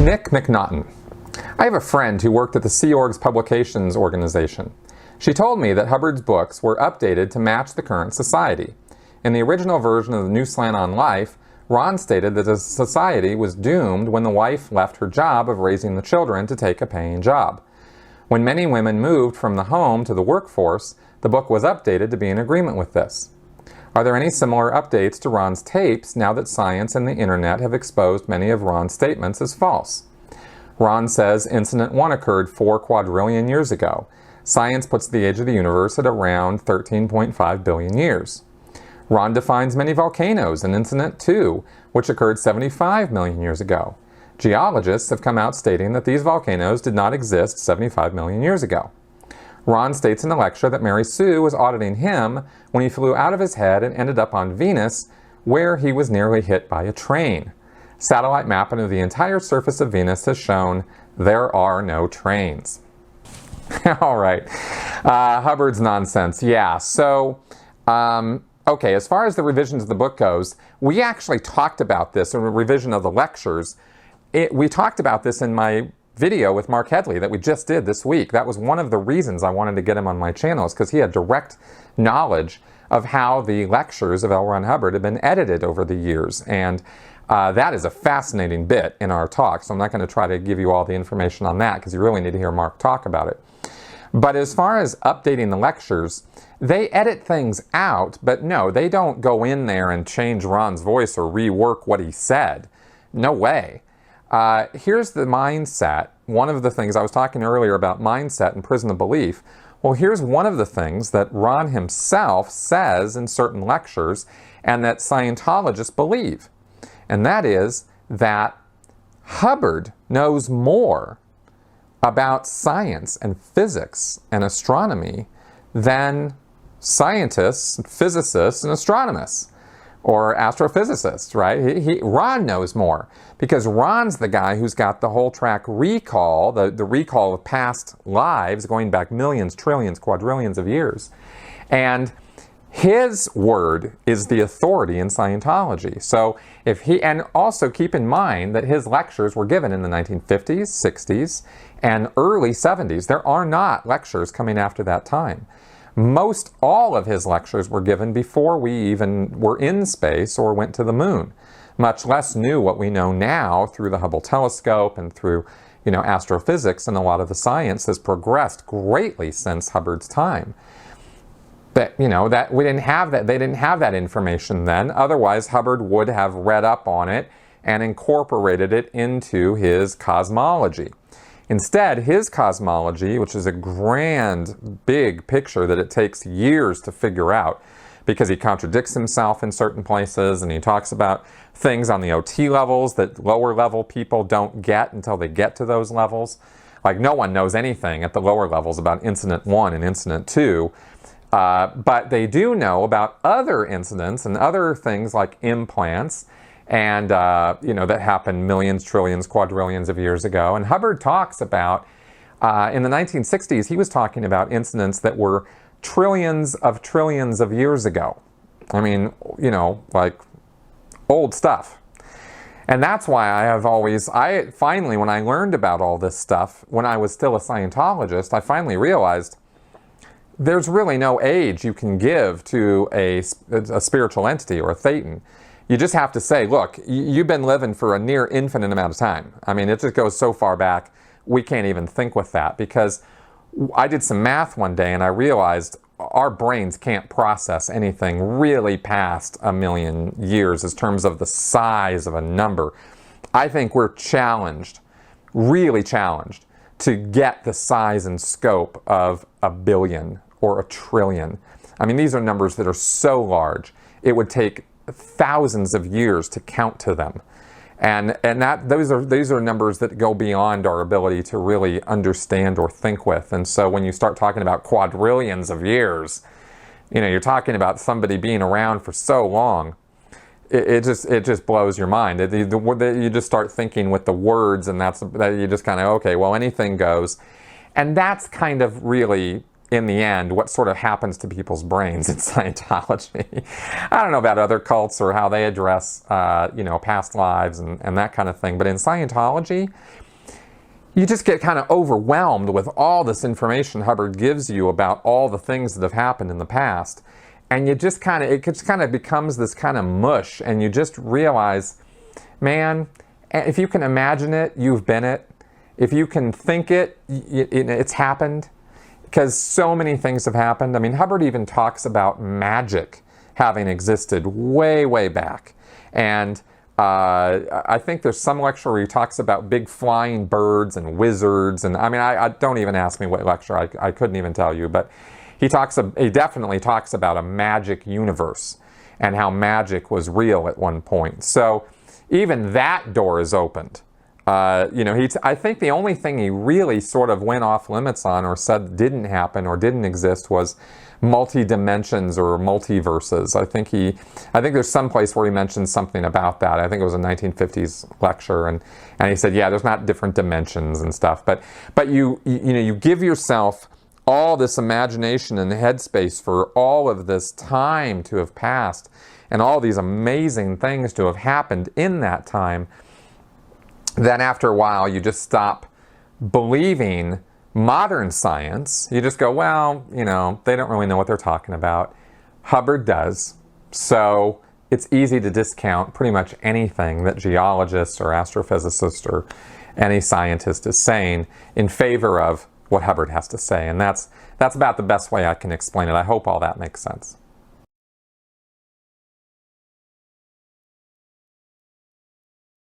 Nick McNaughton. I have a friend who worked at the Sea Org's Publications organization. She told me that Hubbard's books were updated to match the current society. In the original version of the New Slant on Life, Ron stated that the society was doomed when the wife left her job of raising the children to take a paying job. When many women moved from the home to the workforce, the book was updated to be in agreement with this. Are there any similar updates to Ron's tapes now that science and the internet have exposed many of Ron's statements as false? Ron says Incident 1 occurred 4 quadrillion years ago. Science puts the age of the universe at around 13.5 billion years. Ron defines many volcanoes in Incident 2, which occurred 75 million years ago. Geologists have come out stating that these volcanoes did not exist 75 million years ago. Ron states in a lecture that Mary Sue was auditing him when he flew out of his head and ended up on Venus, where he was nearly hit by a train. Satellite mapping of the entire surface of Venus has shown there are no trains. All right. Hubbard's nonsense. Yeah, so, okay, as far as the revisions of the book goes, we actually talked about this in a revision of the lectures. We talked about this in my video with Mark Headley that we just did this week. That was one of the reasons I wanted to get him on my channel, is because he had direct knowledge of how the lectures of L. Ron Hubbard have been edited over the years. And that is a fascinating bit in our talk, so I'm not going to try to give you all the information on that because you really need to hear Mark talk about it. But as far as updating the lectures, they edit things out, but no, they don't go in there and change Ron's voice or rework what he said. No way. Here's the mindset. One of the things I was talking earlier about mindset and prison of belief. Well, here's one of the things that Ron himself says in certain lectures and that Scientologists believe. And that is that Hubbard knows more about science and physics and astronomy than scientists, physicists, and astronomers. Or astrophysicists, right? Ron knows more because Ron's the guy who's got the whole track recall, the recall of past lives going back millions, trillions, quadrillions of years. And his word is the authority in Scientology. So and also keep in mind that his lectures were given in the 1950s, 60s, and early 70s. There are not lectures coming after that time. Most all of his lectures were given before we even were in space or went to the moon, much less knew what we know now through the Hubble telescope and through, astrophysics, and a lot of the science has progressed greatly since Hubbard's time. But, that we didn't have that, they didn't have that information then. Otherwise, Hubbard would have read up on it and incorporated it into his cosmology. Instead, his cosmology, which is a grand, big picture that it takes years to figure out because he contradicts himself in certain places and he talks about things on the OT levels that lower level people don't get until they get to those levels. Like no one knows anything at the lower levels about Incident 1 and Incident 2, but they do know about other incidents and other things like implants and, that happened millions, trillions, quadrillions of years ago. And Hubbard talks about, in the 1960s, he was talking about incidents that were trillions of years ago. I mean, like old stuff. And that's why I finally, when I learned about all this stuff, when I was still a Scientologist, I finally realized there's really no age you can give to a spiritual entity or a thetan. You just have to say, look, you've been living for a near infinite amount of time. I mean, it just goes so far back, we can't even think with that. Because I did some math one day and I realized our brains can't process anything really past 1 million years in terms of the size of a number. I think we're challenged, really challenged, to get the size and scope of 1 billion or 1 trillion. I mean, these are numbers that are so large, it would take thousands of years to count to them. And those are numbers that go beyond our ability to really understand or think with. And so when you start talking about quadrillions of years, you're talking about somebody being around for so long. It just blows your mind. You just start thinking with the words, and that you just kind of, okay, well, anything goes. And that's kind of really in the end, what sort of happens to people's brains in Scientology. I don't know about other cults or how they address, past lives and that kind of thing. But in Scientology, you just get kind of overwhelmed with all this information Hubbard gives you about all the things that have happened in the past. And you just it just kind of becomes this kind of mush. And you just realize, man, if you can imagine it, you've been it. If you can think it, it's happened. Because so many things have happened. I mean, Hubbard even talks about magic having existed way, way back. And I think there's some lecture where he talks about big flying birds and wizards. And I mean, I don't even ask me what lecture. I couldn't even tell you. But he definitely talks about a magic universe and how magic was real at one point. So even that door is opened. I think the only thing he really sort of went off limits on or said didn't happen or didn't exist was multi-dimensions or multiverses. I think there's some place where he mentioned something about that. I think it was a 1950s lecture, and he said, yeah, there's not different dimensions and stuff, but you give yourself all this imagination and headspace for all of this time to have passed and all these amazing things to have happened in that time. Then after a while, you just stop believing modern science. You just go, well, they don't really know what they're talking about. Hubbard does. So it's easy to discount pretty much anything that geologists or astrophysicists or any scientist is saying in favor of what Hubbard has to say. And that's about the best way I can explain it. I hope all that makes sense.